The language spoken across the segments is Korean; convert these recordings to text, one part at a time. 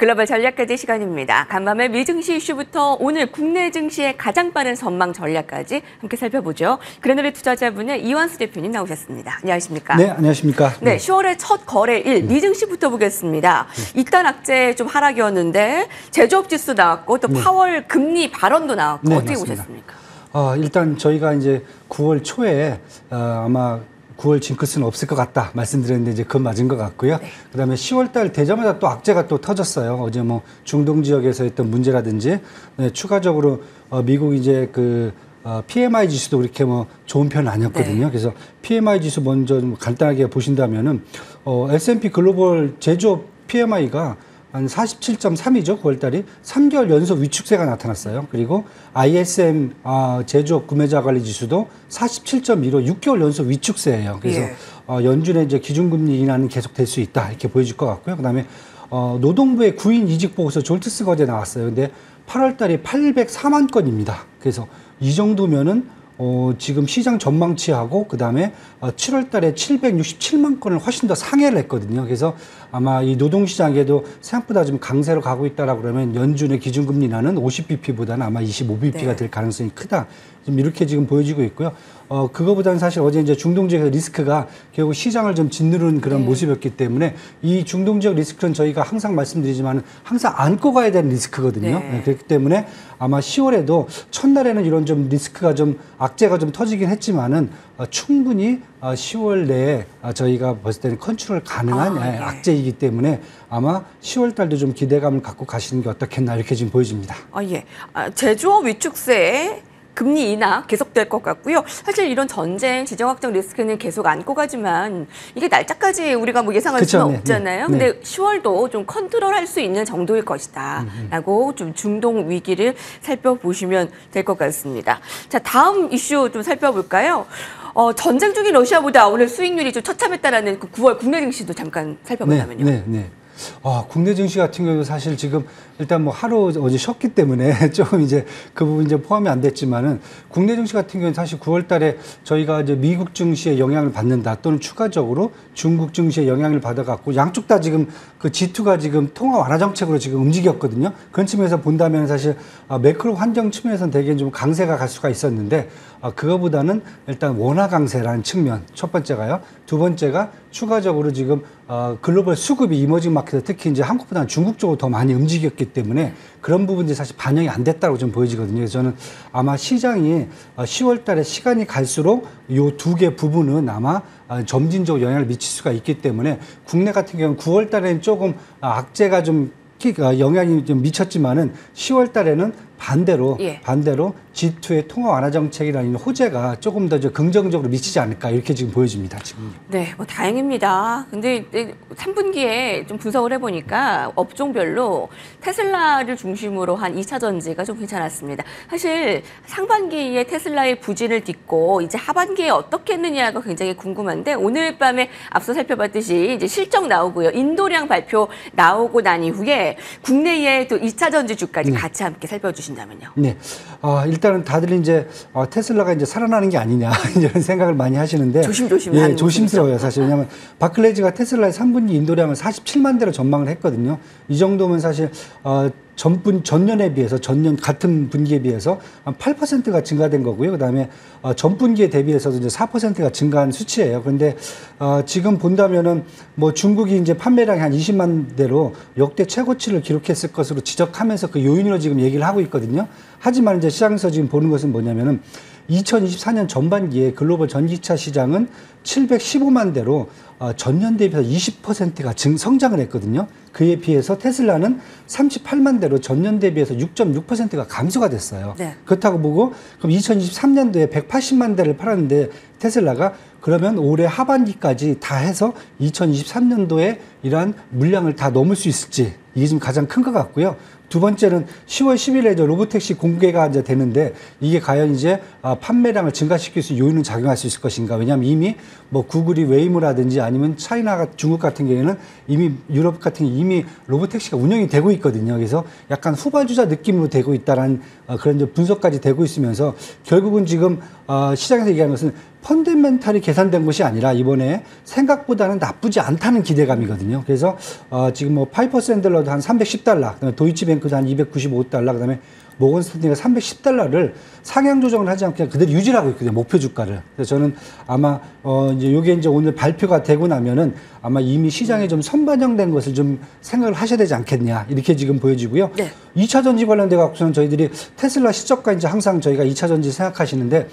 글로벌 전략까지 시간입니다. 간밤에 미증시 이슈부터 오늘 국내 증시의 가장 빠른 전망 전략까지 함께 살펴보죠. 그랜드리 투자자분의 이완수 대표님 나오셨습니다. 안녕하십니까? 네, 안녕하십니까? 네, 10월의 첫 거래일 미증시부터 보겠습니다. 이단 악재 좀 하락이었는데 제조업 지수 나왔고 또 파월 금리 발언도 나왔고 어떻게 맞습니다. 보셨습니까? 일단 저희가 이제 9월 초에 아마 9월 징크스는 없을 것 같다 말씀드렸는데 이제 그건 맞은 것 같고요. 네. 그다음에 10월 달 되자마자 또 악재가 또 터졌어요. 어제 뭐 중동 지역에서 했던 문제라든지 추가적으로 미국 이제 그 PMI 지수도 그렇게 뭐 좋은 편은 아니었거든요. 네. 그래서 PMI 지수 먼저 좀 간단하게 보신다면은 S&P 글로벌 제조업 PMI가 한 47.3이죠. 9월 달이 3개월 연속 위축세가 나타났어요. 그리고 ISM 제조업 구매자 관리 지수도 47.2로 6개월 연속 위축세예요. 그래서 연준의 이제 기준금리 인하는 계속 될 수 있다 이렇게 보여질 것 같고요. 그다음에 노동부의 구인 이직 보고서 졸트스가 어제 나왔어요. 근데 8월 달이 804만 건입니다. 그래서 이 정도면은 지금 시장 전망치하고 그다음에 7월 달에 767만 건을 훨씬 더 상회를 했거든요. 그래서 아마 이 노동시장에도 생각보다 좀 강세로 가고 있다라고 그러면 연준의 기준금리 인하는 50bp보다는 아마 25bp가 될 가능성이 크다. 지금 이렇게 지금 보여지고 있고요. 그거보다는 사실 어제 이제 중동 지역의 리스크가 결국 시장을 좀 짓누른 그런 모습이었기 때문에 이 중동 지역 리스크는 저희가 항상 말씀드리지만 항상 안고 가야 되는 리스크거든요. 네, 그렇기 때문에 아마 10월에도 첫날에는 이런 좀 리스크가 좀 악재가 좀 터지긴 했지만은 충분히 10월 내에 저희가 봤을 때는 컨트롤 가능한 악재이기 때문에 아마 10월 달도 좀 기대감을 갖고 가시는 게 어떻겠나 이렇게 지금 보여집니다. 제조업 위축세 금리 인하 계속될 것 같고요. 사실 이런 전쟁, 지정 확정 리스크는 계속 안고 가지만 이게 날짜까지 우리가 뭐 예상할 수는 없잖아요. 근데 10월도 좀 컨트롤할 수 있는 정도일 것이다라고 좀 중동 위기를 살펴보시면 될 것 같습니다. 자, 다음 이슈 좀 살펴볼까요? 전쟁 중인 러시아보다 오늘 수익률이 좀 처참했다라는 그 9월 국내 증시도 잠깐 살펴본다면요. 국내 증시 같은 경우도 사실 지금 일단 뭐 하루 어제 쉬었기 때문에 조금 이제 그 부분 이제 포함이 안 됐지만은 국내 증시 같은 경우는 사실 9월 달에 저희가 이제 미국 증시에 영향을 받는다 또는 추가적으로 중국 증시에 영향을 받아갖고 양쪽 다 지금 그 G2가 지금 통화 완화 정책으로 지금 움직였거든요. 그런 측면에서 본다면 사실 매크로 환경 측면에서는 되게 좀 강세가 갈 수가 있었는데 그거보다는 일단 원화 강세라는 측면 첫 번째가요. 두 번째가 추가적으로 지금 글로벌 수급이 이머징 마켓에 특히 이제 한국보다는 중국 쪽으로 더 많이 움직였기 때문에 그런 부분들이 사실 반영이 안 됐다고 좀 보여지거든요. 그래서 저는 아마 시장이 10월 달에 시간이 갈수록 요 두 개 부분은 아마 점진적으로 영향을 미칠 수가 있기 때문에 국내 같은 경우는 9월 달에는 조금 악재가 좀 영향이 좀 미쳤지만은 10월 달에는 반대로 G2의 통화 완화 정책이라는 호재가 조금 더 긍정적으로 미치지 않을까 이렇게 지금 보여집니다. 지금. 네, 뭐 다행입니다. 근데 3분기에 좀 분석을 해보니까 업종별로 테슬라를 중심으로 한 2차 전지가 좀 괜찮았습니다. 사실 상반기에 테슬라의 부진을 딛고 이제 하반기에 어떻게 했느냐가 굉장히 궁금한데 오늘 밤에 앞서 살펴봤듯이 이제 실적 나오고요. 인도량 발표 나오고 난 이후에 국내의 또 2차 전지주까지 같이 함께 살펴주신다면요. 네. 일단은 다들 이제 테슬라가 이제 살아나는 게 아니냐 이런 생각을 많이 하시는데 조심조심하는 조심스러워요 사실. 왜냐하면 바클레이즈가 테슬라의 3분기 인도량을 47만 대로 전망을 했거든요. 이 정도면 사실 전년에 비해서 전년 같은 분기에 비해서 한 8%가 증가된 거고요. 그다음에 전분기에 대비해서도 이제 4%가 증가한 수치예요. 그런데 지금 본다면은 뭐 중국이 이제 판매량이 한 20만 대로 역대 최고치를 기록했을 것으로 지적하면서 그 요인으로 지금 얘기를 하고 있거든요. 하지만 이제 시장에서 지금 보는 것은 뭐냐면은 2024년 전반기에 글로벌 전기차 시장은 715만 대로 전년 대비해서 20%가 성장을 했거든요. 그에 비해서 테슬라는 38만 대로 전년 대비해서 6.6%가 감소가 됐어요. 그렇다고 보고 그럼 2023년도에 180만 대를 팔았는데 테슬라가 그러면 올해 하반기까지 다 해서 2023년도에 이러한 물량을 다 넘을 수 있을지 이게 지금 가장 큰 것 같고요. 두 번째는 10월 10일에 이제 로보택시 공개가 이제 되는데 이게 과연 이제 판매량을 증가시킬 수 요인은 작용할 수 있을 것인가. 왜냐하면 이미 뭐 구글이 웨이모라든지 아니면 차이나 중국 같은 경우에는 이미 유럽 같은 경우 이미 로보택시가 운영이 되고 있거든요. 그래서 약간 후발주자 느낌으로 되고 있다라는 그런 이제 분석까지 되고 있으면서 결국은 지금 시장에서 얘기하는 것은 펀더멘탈이 계산된 것이 아니라 이번에 생각보다는 나쁘지 않다는 기대감이거든요. 그래서 지금 뭐 파이퍼 샌들러도 한 $310, 그다음에 도이치뱅크도 한 $295, 그다음에 모건 스탠리가 $310를 상향 조정을 하지 않고 그냥 그대로 유지하고 있거든요. 목표 주가를. 그래서 저는 아마 이제 요게 이제 오늘 발표가 되고 나면은 아마 이미 시장에 좀 선반영된 것을 좀 생각을 하셔야 되지 않겠냐 이렇게 지금 보여지고요. 네. 2차 전지 관련돼 갖고서는 저희들이 테슬라 시적과 이제 항상 저희가 2차 전지 생각하시는데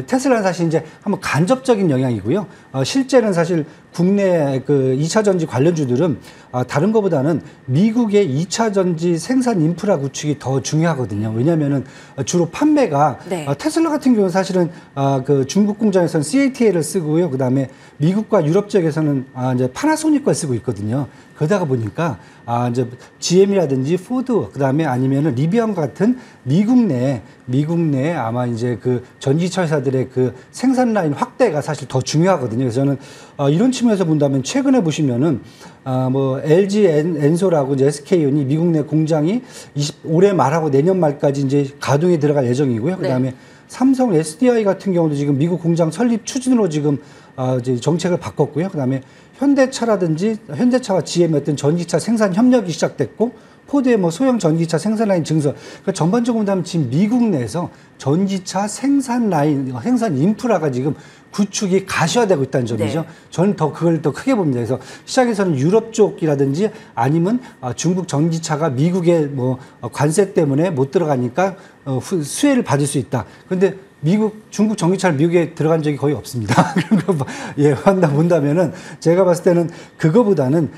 테슬라는 사실 이제 한번 간접적인 영향이고요. 실제는 사실 국내 그 2차 전지 관련주들은 다른 것보다는 미국의 2차 전지 생산 인프라 구축이 더 중요하거든요. 왜냐하면은 주로 판매가 네. 테슬라 같은 경우는 사실은 그 중국 공장에서는 CATL을 쓰고요. 그 다음에 미국과 유럽 지역에서는 이제 파나소닉 걸 쓰고 있거든요. 그러다가 보니까 이제 GM이라든지 포드 그다음에 아니면은 리비안 같은 미국 내 아마 이제 그 전기차 회사들의 그 생산 라인 확대가 사실 더 중요하거든요. 그래서 저는 이런 측면에서 본다면 최근에 보시면은 뭐 LG 엔솔하고 이제 SK온이 미국 내 공장이 올해 말하고 내년 말까지 이제 가동에 들어갈 예정이고요. 그다음에 네. 삼성 SDI 같은 경우도 지금 미국 공장 설립 추진으로 지금 이제 정책을 바꿨고요. 그다음에 현대차라든지 현대차와 GM의 어떤 전기차 생산 협력이 시작됐고 포드의 뭐 소형 전기차 생산 라인 증설. 그러니까 전반적으로 보면 지금 미국 내에서 전기차 생산 라인, 생산 인프라가 지금 구축이 가시화되고 있다는 점이죠. 네. 저는 그걸 더 크게 봅니다. 그래서 시장에서는 유럽 쪽이라든지 아니면 중국 전기차가 미국의 뭐 관세 때문에 못 들어가니까 수혜를 받을 수 있다. 그런데 중국 전기차를 미국에 들어간 적이 거의 없습니다. 그런 거 본다면은 제가 봤을 때는 그거보다는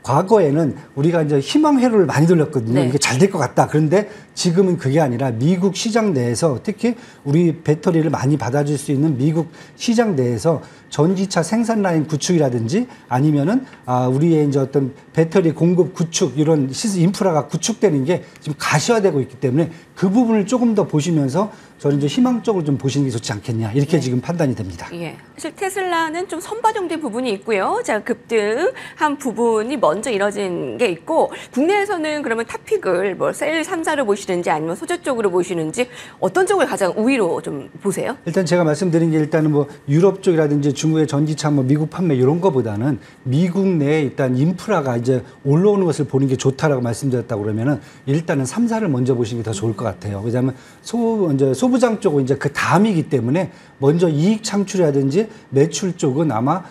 과거에는 우리가 이제 희망 회로를 많이 돌렸거든요. 네. 이게 잘 될 것 같다. 그런데 지금은 그게 아니라 미국 시장 내에서 특히 우리 배터리를 많이 받아줄 수 있는 미국 시장 내에서 전기차 생산 라인 구축이라든지 아니면은 우리의 이제 어떤 배터리 공급 구축 이런 인프라가 구축되는 게 지금 가시화되고 있기 때문에 그 부분을 조금 더 보시면서 저는 이제 희망적으로 좀 보시는 게 좋지 않겠냐 이렇게 네. 지금 판단이 됩니다. 예. 사실 테슬라는 좀 선반영된 부분이 있고요. 자, 급등한 부분이 먼저 이뤄진 게 있고 국내에서는 그러면 탑픽을 뭐 셀 3사로 보시는지 아니면 소재 쪽으로 보시는지 어떤 쪽을 가장 우위로 좀 보세요? 일단 제가 말씀드린 게 일단은 뭐 유럽 쪽이라든지 중국의 전기차 뭐 미국 판매 이런 거보다는 미국 내에 일단 인프라가 이제 올라오는 것을 보는 게 좋다라고 말씀드렸다고 그러면은 일단은 3사를 먼저 보시는 게 더 좋을 것 같아요. 왜냐하면 소부장 쪽은 이제 그 다음이기 때문에 먼저 이익 창출이라든지 매출 쪽은 아마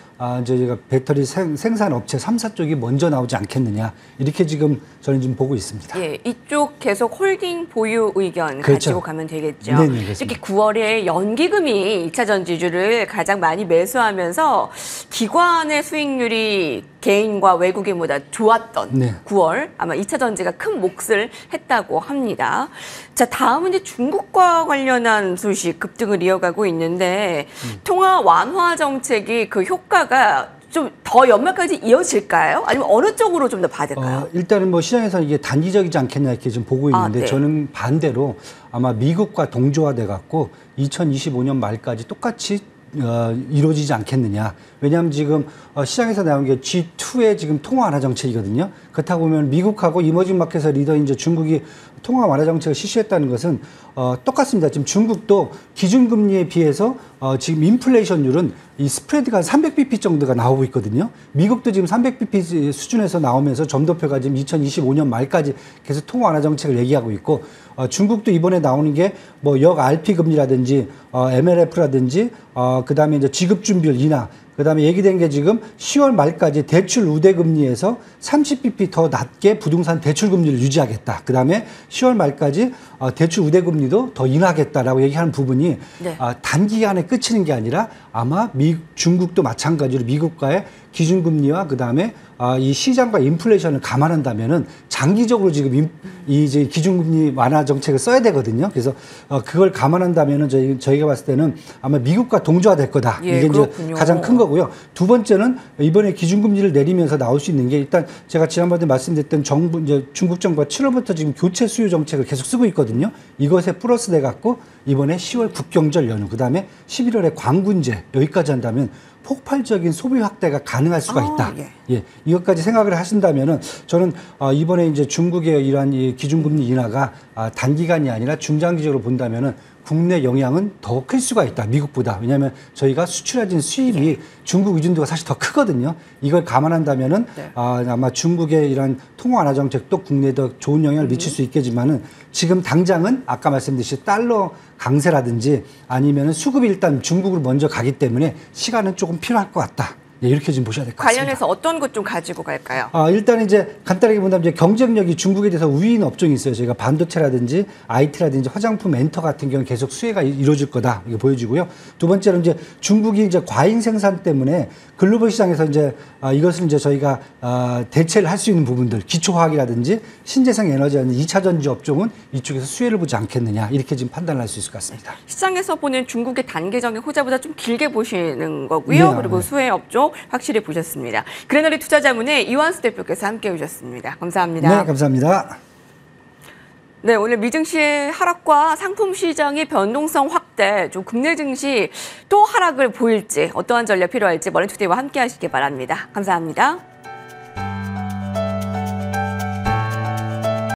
저희가 배터리 생산 업체 3사 쪽이 먼저 나오지 않겠느냐 이렇게 지금 저는 좀 보고 있습니다. 예, 이쪽 계속 홀딩 보유 의견 그렇죠. 가지고 가면 되겠죠. 네네, 특히 9월에 연기금이 2차 전지주를 가장 많이 매수하면서 기관의 수익률이 개인과 외국인보다 좋았던 네. 9월 아마 2차 전지가 큰 몫을 했다고 합니다. 자, 다음은 이제 중국과 관련한 소식 급등을 이어가고 있는데 통화 완화 정책이 그 효과가 좀 더 연말까지 이어질까요? 아니면 어느 쪽으로 좀 더 받을까요? 일단은 뭐 시장에서 이게 단기적이지 않겠냐 이렇게 좀 보고 있는데 네. 저는 반대로 아마 미국과 동조화돼 갖고 2025년 말까지 똑같이 이루어지지 않겠느냐. 왜냐하면 지금 시장에서 나온 게 G2의 지금 통화 완화 정책이거든요. 그렇다고 보면 미국하고 이머징 마켓에서 리더인 이제 중국이 통화 완화 정책을 실시했다는 것은 똑같습니다. 지금 중국도 기준금리에 비해서 지금 인플레이션율은 이 스프레드가 300bp 정도가 나오고 있거든요. 미국도 지금 300bp 수준에서 나오면서 점도표가 지금 2025년 말까지 계속 통화 완화 정책을 얘기하고 있고 중국도 이번에 나오는 게 뭐 역 RP 금리라든지 MLF라든지 그다음에 이제 지급 준비율 인하 그다음에 얘기된 게 지금 10월 말까지 대출 우대 금리에서 30bp 더 낮게 부동산 대출 금리를 유지하겠다. 그다음에 10월 말까지 대출 우대 금리도 더 인하하겠다라고 얘기하는 부분이 네. 단기간에 끝이는 게 아니라 아마 중국도 마찬가지로 미국과의 기준금리와 그다음에 이 시장과 인플레이션을 감안한다면은 장기적으로 지금 이제 기준금리 완화 정책을 써야 되거든요. 그래서 그걸 감안한다면은 저희가 봤을 때는 아마 미국과 동조화될 거다. 예, 이게 그렇군요. 이제 가장 큰 거거든요. 거고요. 두 번째는 이번에 기준금리를 내리면서 나올 수 있는 게 일단 제가 지난번에 말씀드렸던 정부 이제 중국 정부가 7월부터 지금 교체 수요 정책을 계속 쓰고 있거든요. 이것에 플러스 돼 갖고 이번에 10월 국경절 연휴, 그다음에 11월에 광군제 여기까지 한다면 폭발적인 소비 확대가 가능할 수가 있다. 예, 이것까지 생각을 하신다면은 저는 이번에 이제 중국의 이러한 이 기준금리 인하가 단기간이 아니라 중장기적으로 본다면은 국내 영향은 더 클 수가 있다. 미국보다. 왜냐하면 저희가 수출해진 수입이 중국 의존도가 사실 더 크거든요. 이걸 감안한다면은 아마 중국의 이런 통화 완화 정책도 국내에 더 좋은 영향을 미칠 수 있겠지만은 지금 당장은 아까 말씀드렸듯이 달러 강세라든지 아니면은 수급이 일단 중국으로 먼저 가기 때문에 시간은 조금 필요할 것 같다. 예, 이렇게 좀 보셔야 될 것 같습니다. 관련해서 어떤 것 좀 가지고 갈까요? 일단 이제 간단하게 본다면 이제 경쟁력이 중국에 대해서 우위인 업종이 있어요. 저희가 반도체라든지 IT라든지 화장품 엔터 같은 경우는 계속 수혜가 이루어질 거다. 이게 보여지고요. 두 번째로 이제 중국이 이제 과잉 생산 때문에 글로벌 시장에서 이제 이것을 이제 저희가 대체를 할 수 있는 부분들, 기초화학이라든지 신재생 에너지라든지 2차 전지 업종은 이쪽에서 수혜를 보지 않겠느냐. 이렇게 지금 판단을 할 수 있을 것 같습니다. 시장에서 보는 중국의 단계적인 호재보다 좀 길게 보시는 거고요. 그리고 수혜 업종 확실히 보셨습니다. 그레너리 투자자문의 이완수 대표께서 함께 오셨습니다. 감사합니다. 네, 감사합니다. 네, 오늘 미증시의 하락과 상품 시장의 변동성 확대, 좀 국내 증시 또 하락을 보일지 어떠한 전략 필요할지 머니투데이와 함께 하시기 바랍니다. 감사합니다.